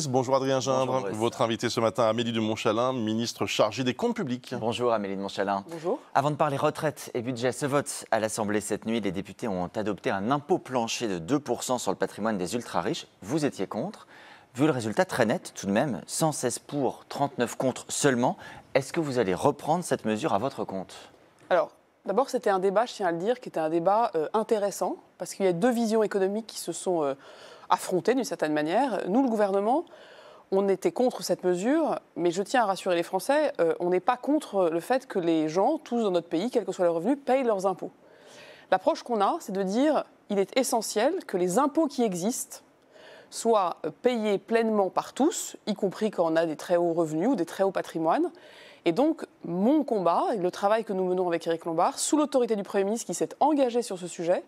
Bonjour Adrien Gindre, Bonjour, votre invité ce matin, Amélie de Montchalin, ministre chargée des Comptes publics. Bonjour Amélie de Montchalin. Bonjour. Avant de parler retraite et budget, ce vote à l'Assemblée cette nuit, les députés ont adopté un impôt plancher de 2% sur le patrimoine des ultra-riches. Vous étiez contre. Vu le résultat très net tout de même, 116 pour, 39 contre seulement, est-ce que vous allez reprendre cette mesure à votre compte? Alors, d'abord, c'était un débat, je tiens à le dire, qui était un débat intéressant, parce qu'il y a deux visions économiques qui se sont affrontées d'une certaine manière. Nous, le gouvernement, on était contre cette mesure, mais je tiens à rassurer les Français, on n'est pas contre le fait que les gens, tous dans notre pays, quels que soient leurs revenus, payent leurs impôts. L'approche qu'on a, c'est de dire qu'il est essentiel que les impôts qui existent soient payés pleinement par tous, y compris quand on a des très hauts revenus ou des très hauts patrimoines. Et donc, mon combat, et le travail que nous menons avec Éric Lombard, sous l'autorité du Premier ministre qui s'est engagé sur ce sujet,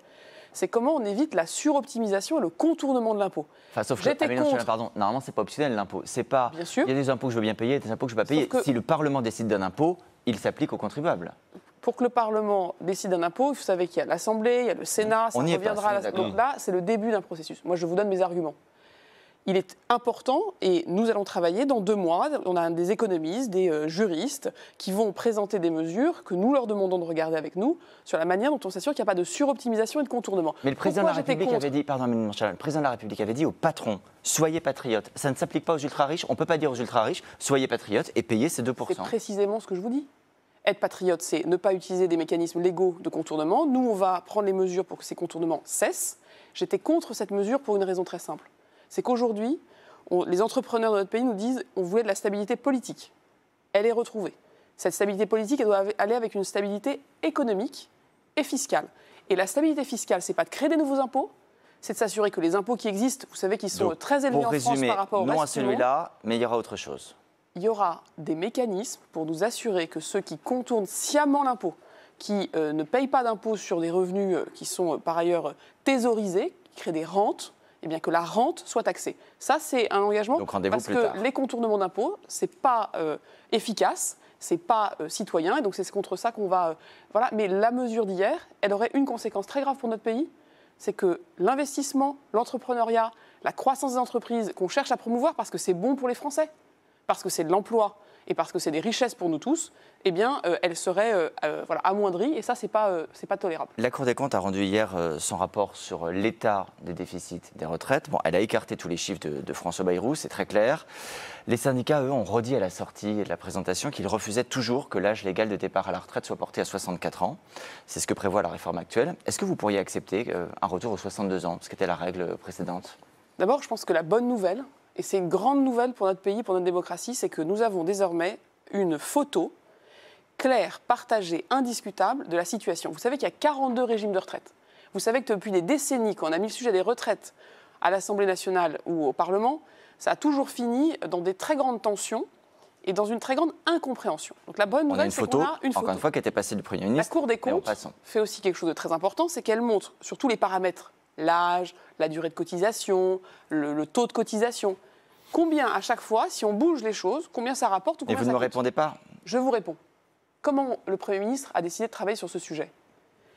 c'est comment on évite la suroptimisation et le contournement de l'impôt. Enfin, sauf que, pardon, normalement, ce n'est pas optionnel l'impôt. C'est pas, bien sûr. Il y a des impôts que je veux bien payer et des impôts que je ne veux pas payer. Que, si le Parlement décide d'un impôt, il s'applique aux contribuables. Pour que le Parlement décide d'un impôt, vous savez qu'il y a l'Assemblée, il y a le Sénat, ça reviendra à l'Assemblée. Donc là, c'est le début d'un processus. Moi, je vous donne mes arguments. Il est important, et nous allons travailler dans 2 mois, on a des économistes, des juristes qui vont présenter des mesures que nous leur demandons de regarder avec nous sur la manière dont on s'assure qu'il n'y a pas de suroptimisation et de contournement. Mais le président de la République avait dit, le président de la République avait dit aux patrons, soyez patriotes. Ça ne s'applique pas aux ultra-riches, on ne peut pas dire aux ultra-riches, soyez patriotes et payez ces 2%. C'est précisément ce que je vous dis. Être patriote, c'est ne pas utiliser des mécanismes légaux de contournement. Nous, on va prendre les mesures pour que ces contournements cessent. J'étais contre cette mesure pour une raison très simple. C'est qu'aujourd'hui, les entrepreneurs de notre pays nous disent on voulait de la stabilité politique. Elle est retrouvée. Cette stabilité politique, elle doit aller avec une stabilité économique et fiscale. Et la stabilité fiscale, ce n'est pas de créer des nouveaux impôts, c'est de s'assurer que les impôts qui existent, vous savez qu'ils sont très élevés en France par rapport au reste du monde. Non à celui-là, mais il y aura autre chose. Il y aura des mécanismes pour nous assurer que ceux qui contournent sciemment l'impôt, qui ne payent pas d'impôts sur des revenus qui sont par ailleurs thésaurisés, qui créent des rentes, eh bien que la rente soit taxée. Ça, c'est un engagement. Donc rendez-vous parce plus que tard. Les contournements d'impôts, ce n'est pas efficace, ce n'est pas citoyen, et donc c'est contre ça qu'on va... voilà. Mais la mesure d'hier, elle aurait une conséquence très grave pour notre pays, c'est que l'investissement, l'entrepreneuriat, la croissance des entreprises qu'on cherche à promouvoir parce que c'est bon pour les Français, parce que c'est de l'emploi et parce que c'est des richesses pour nous tous, eh bien, elle serait amoindrie, et ça, c'est pas tolérable. La Cour des comptes a rendu hier son rapport sur l'état des déficits des retraites. Bon, elle a écarté tous les chiffres de François Bayrou, c'est très clair. Les syndicats, eux, ont redit à la sortie de la présentation qu'ils refusaient toujours que l'âge légal de départ à la retraite soit porté à 64 ans. C'est ce que prévoit la réforme actuelle. Est-ce que vous pourriez accepter un retour aux 62 ans, ce qui était la règle précédente? D'abord, je pense que la bonne nouvelle, et c'est une grande nouvelle pour notre pays, pour notre démocratie, c'est que nous avons désormais une photo claire, partagée, indiscutable de la situation. Vous savez qu'il y a 42 régimes de retraite. Vous savez que depuis des décennies, quand on a mis le sujet des retraites à l'Assemblée nationale ou au Parlement, ça a toujours fini dans des très grandes tensions et dans une très grande incompréhension. Donc la bonne nouvelle, c'est qu'on a une photo. Encore une fois, qui était passée du Premier ministre. La Cour des comptes fait aussi quelque chose de très important, c'est qu'elle montre sur tous les paramètres, l'âge, la durée de cotisation, le taux de cotisation, combien à chaque fois, si on bouge les choses, combien ça rapporte ou combien ça coûte. Et vous ne me répondez pas. Je vous réponds. Comment le Premier ministre a décidé de travailler sur ce sujet?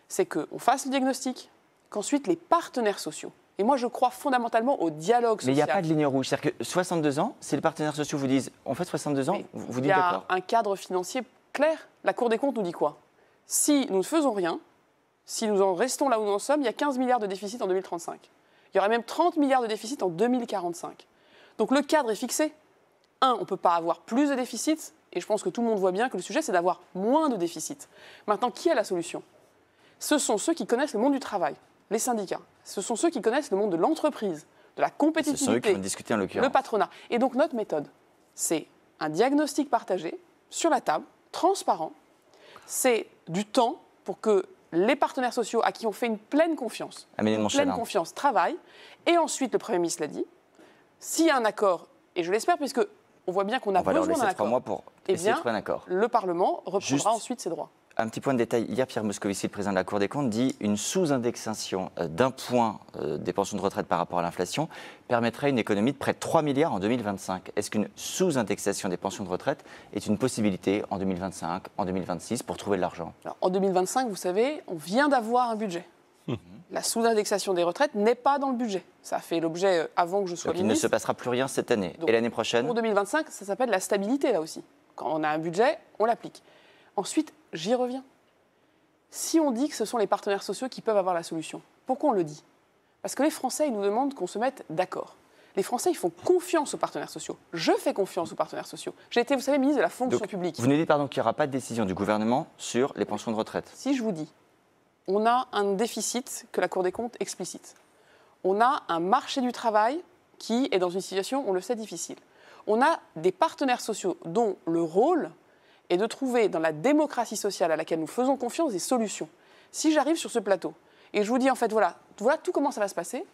C'est qu'on fasse le diagnostic, qu'ensuite les partenaires sociaux, et moi je crois fondamentalement au dialogue social. Mais il n'y a pas de ligne rouge, c'est-à-dire que 62 ans, si les partenaires sociaux vous disent on fait 62 ans, vous dites d'accord. Il y a un cadre financier clair. La Cour des comptes nous dit quoi? Si nous ne faisons rien, si nous en restons là où nous en sommes, il y a 15 milliards de déficit en 2035. Il y aura même 30 milliards de déficit en 2045. Donc le cadre est fixé. On ne peut pas avoir plus de déficit, et je pense que tout le monde voit bien que le sujet, c'est d'avoir moins de déficit. Maintenant, qui a la solution? Ce sont ceux qui connaissent le monde du travail, les syndicats. Ce sont ceux qui connaissent le monde de l'entreprise, de la compétitivité, ce sont eux qui vont discuter en l'occurrence. Le patronat. Et donc notre méthode, c'est un diagnostic partagé, sur la table, transparent. C'est du temps pour que les partenaires sociaux à qui on fait une pleine confiance, travaillent. Et ensuite, le Premier ministre l'a dit, s'il y a un accord, et je l'espère, puisque on voit bien qu'on a besoin d'un accord, 3 mois pour essayer de trouver un accord. Le Parlement reprendra ensuite ses droits. Un petit point de détail. Hier, Pierre Moscovici, le président de la Cour des comptes, dit une sous-indexation d'un point des pensions de retraite par rapport à l'inflation permettrait une économie de près de 3 milliards en 2025. Est-ce qu'une sous-indexation des pensions de retraite est une possibilité en 2025, en 2026 pour trouver de l'argent? En 2025, vous savez, on vient d'avoir un budget. La sous-indexation des retraites n'est pas dans le budget. Ça a fait l'objet avant que je sois Donc il ne se ministre. passera plus rien cette année. Donc, Et l'année prochaine? Pour 2025, ça s'appelle la stabilité, là aussi. Quand on a un budget, on l'applique. Ensuite, j'y reviens. Si on dit que ce sont les partenaires sociaux qui peuvent avoir la solution, pourquoi on le dit? Parce que les Français, ils nous demandent qu'on se mette d'accord. Les Français, ils font confiance aux partenaires sociaux. Je fais confiance aux partenaires sociaux. J'ai été, vous savez, ministre de la fonction Donc, publique. Vous nous dites pardon, qu'il n'y aura pas de décision du gouvernement sur les pensions de retraite. Si je vous dis, on a un déficit que la Cour des comptes explicite. On a un marché du travail qui est dans une situation, on le sait, difficile. On a des partenaires sociaux dont le rôle est de trouver dans la démocratie sociale à laquelle nous faisons confiance des solutions. Si j'arrive sur ce plateau et je vous dis en fait voilà tout comment ça va se passer,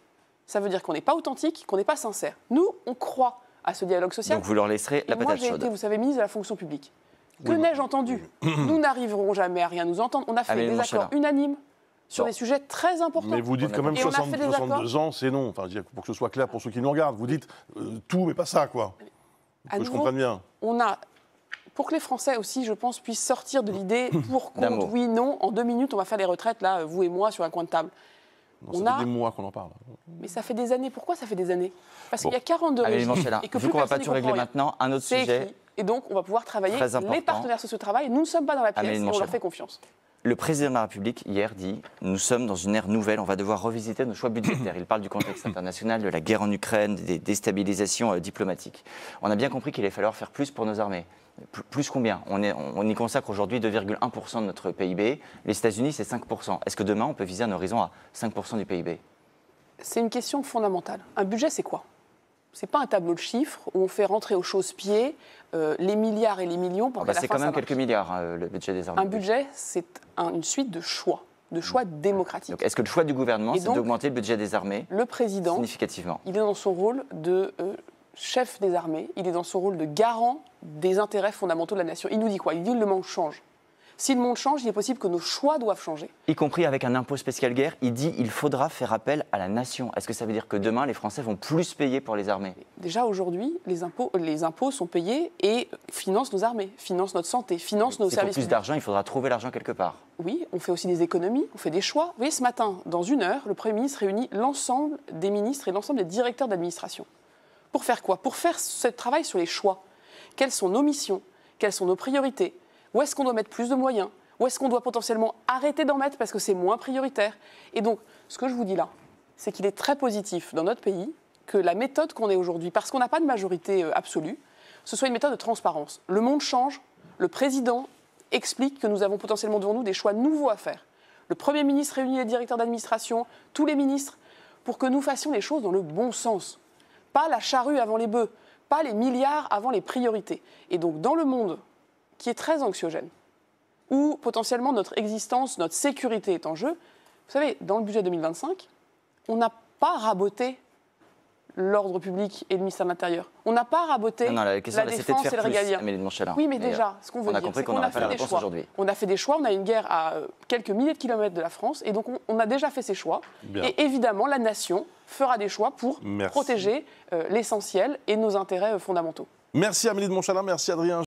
ça veut dire qu'on n'est pas authentique, qu'on n'est pas sincère. Nous, on croit à ce dialogue social. Donc vous leur laisserez la Et moi, patate j'ai chaude. été, vous savez, ministre de la fonction publique. Que n'ai-je entendu? Nous n'arriverons jamais à rien nous entendre. On a fait des accords unanimes sur des sujets très importants. Mais vous dites quand même Et on a fait des 62 ans, c'est non. Enfin, pour que ce soit clair pour ceux qui nous regardent, vous dites tout, mais pas ça, quoi. À Que je nouveau, comprenne bien. on a, pour que les Français aussi, je pense, puissent sortir de l'idée pour, D'un contre, mot. oui, non, en 2 minutes, on va faire les retraites, là, vous et moi, sur un coin de table. Non, ça fait des mois qu'on en parle. Mais ça fait des années. Pourquoi ça fait des années? Parce qu'il y a 42 Allez, régimes Michel, et que vu plus qu'on ne va pas personne tout n'y régler comprend rien. maintenant, un autre C'est sujet. écrit. Et donc, on va pouvoir travailler. Très important. Les partenaires sociaux travaillent. Nous ne sommes pas dans la pièce Amélie et on Montchalin. leur fait confiance. Le président de la République, hier, dit « Nous sommes dans une ère nouvelle, on va devoir revisiter nos choix budgétaires ». Il parle du contexte international, de la guerre en Ukraine, des déstabilisations diplomatiques. On a bien compris qu'il allait falloir faire plus pour nos armées. Plus combien? On y consacre aujourd'hui 2,1% de notre PIB. Les États-Unis, c'est 5%. Est-ce que demain, on peut viser un horizon à 5% du PIB? C'est une question fondamentale. Un budget, c'est quoi? C'est pas un tableau de chiffres où on fait rentrer aux chausse-pieds les milliards et les millions pour qu'à la C'est fin, quand ça même marche. quelques milliards, hein, le budget des armées. Un budget, c'est une suite de choix démocratiques. Donc, est-ce que le choix du gouvernement, Et c'est donc, d'augmenter le budget des armées Le président, significativement? il est dans son rôle de chef des armées, il est dans son rôle de garant des intérêts fondamentaux de la nation. Il nous dit quoi? Il dit que le monde change. Si le monde change, il est possible que nos choix doivent changer. Y compris avec un impôt spécial guerre, il dit qu'il faudra faire appel à la nation. Est-ce que ça veut dire que demain, les Français vont plus payer pour les armées? Déjà aujourd'hui, les impôts sont payés et financent nos armées, financent notre santé, financent nos C'est pour services plus publics. d'argent, il faudra trouver l'argent quelque part. Oui, on fait aussi des économies, on fait des choix. Vous voyez, ce matin, dans 1 heure, le Premier ministre réunit l'ensemble des ministres et l'ensemble des directeurs d'administration. Pour faire quoi? Pour faire ce travail sur les choix. Quelles sont nos missions? Quelles sont nos priorités? Où est-ce qu'on doit mettre plus de moyens? Où est-ce qu'on doit potentiellement arrêter d'en mettre parce que c'est moins prioritaire? Et donc, ce que je vous dis là, c'est qu'il est très positif dans notre pays que la méthode qu'on est aujourd'hui, parce qu'on n'a pas de majorité absolue, ce soit une méthode de transparence. Le monde change, le président explique que nous avons potentiellement devant nous des choix nouveaux à faire. Le Premier ministre réunit les directeurs d'administration, tous les ministres, pour que nous fassions les choses dans le bon sens. Pas la charrue avant les bœufs, pas les milliards avant les priorités. Et donc, dans le monde qui est très anxiogène, où potentiellement notre existence, notre sécurité est en jeu, vous savez, dans le budget 2025, on n'a pas raboté l'ordre public et le ministère de l'Intérieur. On n'a pas raboté La question, la c'était de défense faire et le plus, régalien. Amélie de Montchalin. Oui, mais déjà, ce qu'on veut on a dire, compris c'est qu'on qu'on n'aurait a pas fait la des réponse choix. aujourd'hui. On a fait des choix, on a une guerre à quelques milliers de kilomètres de la France, et donc on a déjà fait ces choix. Bien. Et évidemment, la nation fera des choix pour Merci. protéger l'essentiel et nos intérêts fondamentaux. Merci Amélie de Montchalin, merci Adrien.